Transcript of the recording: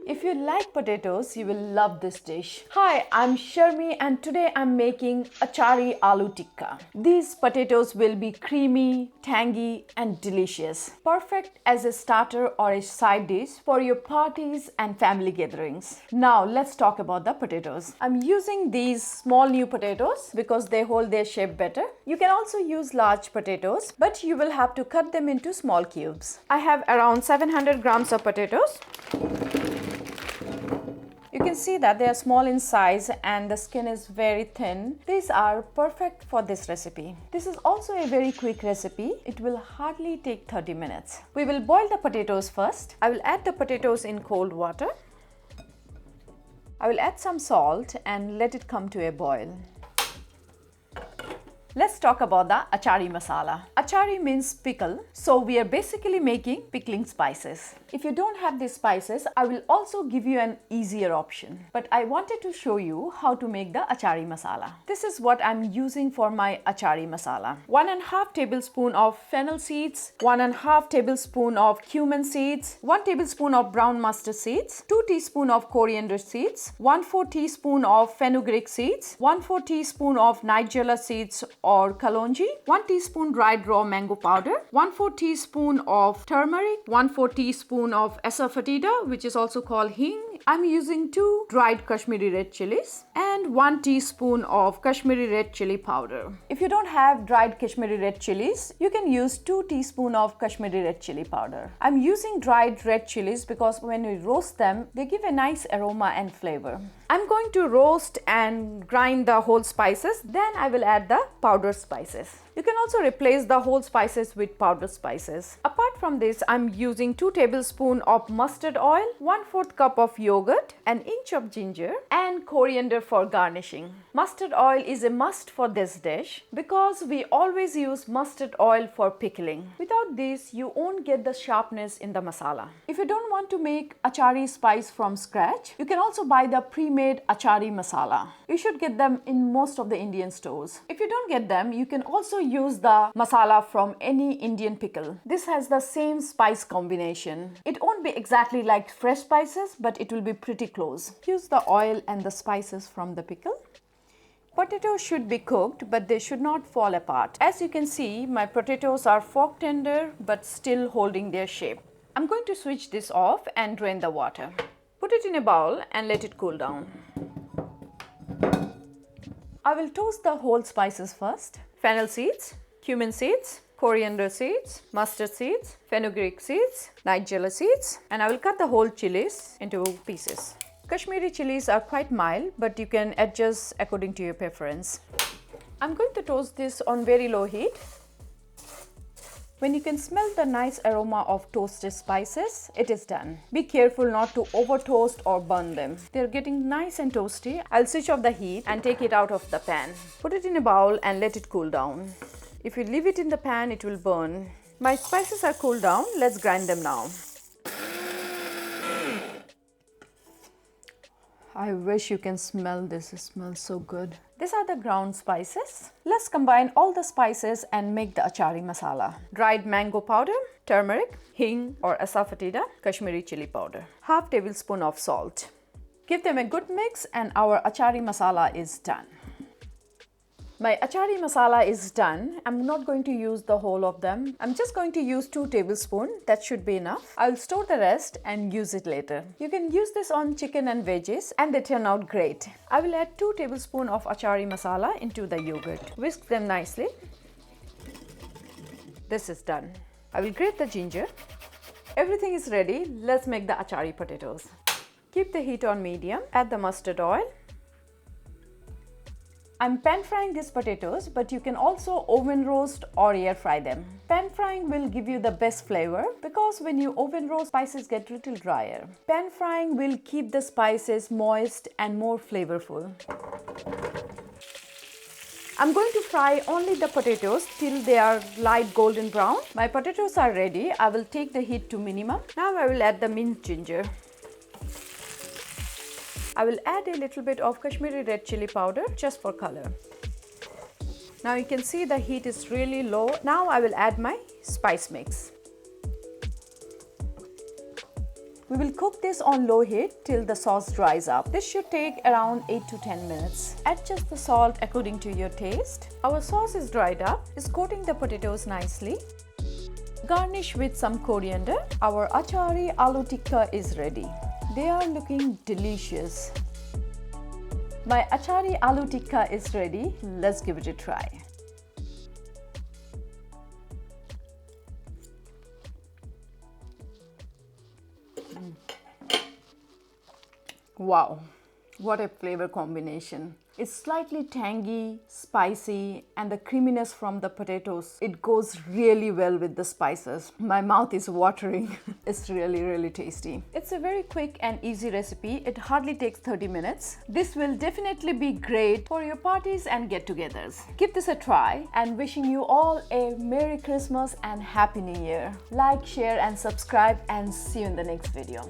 If you like potatoes, you will love this dish. Hi, I'm Sharmi and today I'm making ACHARI ALOO TIKKA. These potatoes will be creamy, tangy and delicious. Perfect as a starter or a side dish for your parties and family gatherings. Now let's talk about the potatoes. I'm using these small new potatoes because they hold their shape better. You can also use large potatoes, but you will have to cut them into small cubes. I have around 700 grams of potatoes. You can see that they are small in size and the skin is very thin. These are perfect for this recipe. This is also a very quick recipe. It will hardly take 30 minutes. We will boil the potatoes first. I will add the potatoes in cold water. I will add some salt and let it come to a boil. Let's talk about the ACHARI masala. ACHARI means pickle, so we are basically making pickling spices. If you don't have these spices, I will also give you an easier option. But I wanted to show you how to make the ACHARI masala. This is what I'm using for my ACHARI masala. 1.5 tablespoon of fennel seeds, 1.5 tablespoon of cumin seeds, 1 tablespoon of brown mustard seeds, 2 teaspoon of coriander seeds, 1/4 teaspoon of fenugreek seeds, 1/4 teaspoon of nigella seeds or kalonji, 1 teaspoon dried raw mango powder, 1/4 teaspoon of turmeric, 1/4 teaspoon of asafoetida, which is also called hing. I'm using 2 dried Kashmiri red chilies and 1 teaspoon of Kashmiri red chili powder. If you don't have dried Kashmiri red chilies, you can use 2 teaspoon of Kashmiri red chili powder. I'm using dried red chilies because when we roast them, they give a nice aroma and flavor. I'm going to roast and grind the whole spices, then I will add the powdered spices. You can also replace the whole spices with powdered spices. Apart from this, I'm using 2 tablespoons of mustard oil, 1/4 cup of yogurt, an inch of ginger and coriander for garnishing. Mustard oil is a must for this dish because we always use mustard oil for pickling. Without this, you won't get the sharpness in the masala. If you don't want to make ACHARI spice from scratch, you can also buy the pre-made ACHARI masala. You should get them in most of the Indian stores. If you don't get them, you can also use the masala from any Indian pickle. This has the same spice combination. It won't be exactly like fresh spices, but it will be pretty close. Use the oil and the spices from the pickle. Potatoes should be cooked, but they should not fall apart. As you can see, my potatoes are fork tender, but still holding their shape. I'm going to switch this off and drain the water. Put it in a bowl and let it cool down. I will toast the whole spices first. Fennel seeds, cumin seeds, coriander seeds, mustard seeds, fenugreek seeds, nigella seeds, and I will cut the whole chilies into pieces. Kashmiri chilies are quite mild, but you can adjust according to your preference. I'm going to toast this on very low heat. When you can smell the nice aroma of toasted spices, it is done. Be careful not to over toast or burn them. They're getting nice and toasty. I'll switch off the heat and take it out of the pan. Put it in a bowl and let it cool down. If you leave it in the pan, it will burn. My spices are cooled down. Let's grind them now. I wish you can smell this. It smells so good. These are the ground spices. Let's combine all the spices and make the ACHARI masala. Dried mango powder, turmeric, hing or asafoetida, Kashmiri chili powder. 1/2 tablespoon of salt. Give them a good mix and our ACHARI masala is done. My ACHARI masala is done. I'm not going to use the whole of them. I'm just going to use 2 tablespoons. That should be enough. I'll store the rest and use it later. You can use this on chicken and veggies and they turn out great. I will add 2 tablespoons of ACHARI masala into the yogurt. Whisk them nicely. This is done. I will grate the ginger. Everything is ready. Let's make the ACHARI potatoes. Keep the heat on medium. Add the mustard oil. I'm pan frying these potatoes, but you can also oven roast or air fry them. Pan frying will give you the best flavor because when you oven roast, spices get a little drier. Pan frying will keep the spices moist and more flavorful. I'm going to fry only the potatoes till they are light golden brown. My potatoes are ready. I will take the heat to minimum. Now I will add the minced ginger. I will add a little bit of Kashmiri red chili powder just for color. Now you can see the heat is really low. Now I will add my spice mix. We will cook this on low heat till the sauce dries up. This should take around 8 to 10 minutes. Adjust the salt according to your taste. Our sauce is dried up. It's coating the potatoes nicely. Garnish with some coriander. Our ACHARI Aloo Tikka is ready. They are looking delicious. My ACHARI Aloo Tikka is ready. Let's give it a try. Wow, what a flavor combination. It's slightly tangy, spicy, and the creaminess from the potatoes. It goes really well with the spices. My mouth is watering. It's really tasty. It's a very quick and easy recipe. It hardly takes 30 minutes. This will definitely be great for your parties and get-togethers. Give this a try, and wishing you all a Merry Christmas and Happy New Year. Like, share, and subscribe, and see you in the next video.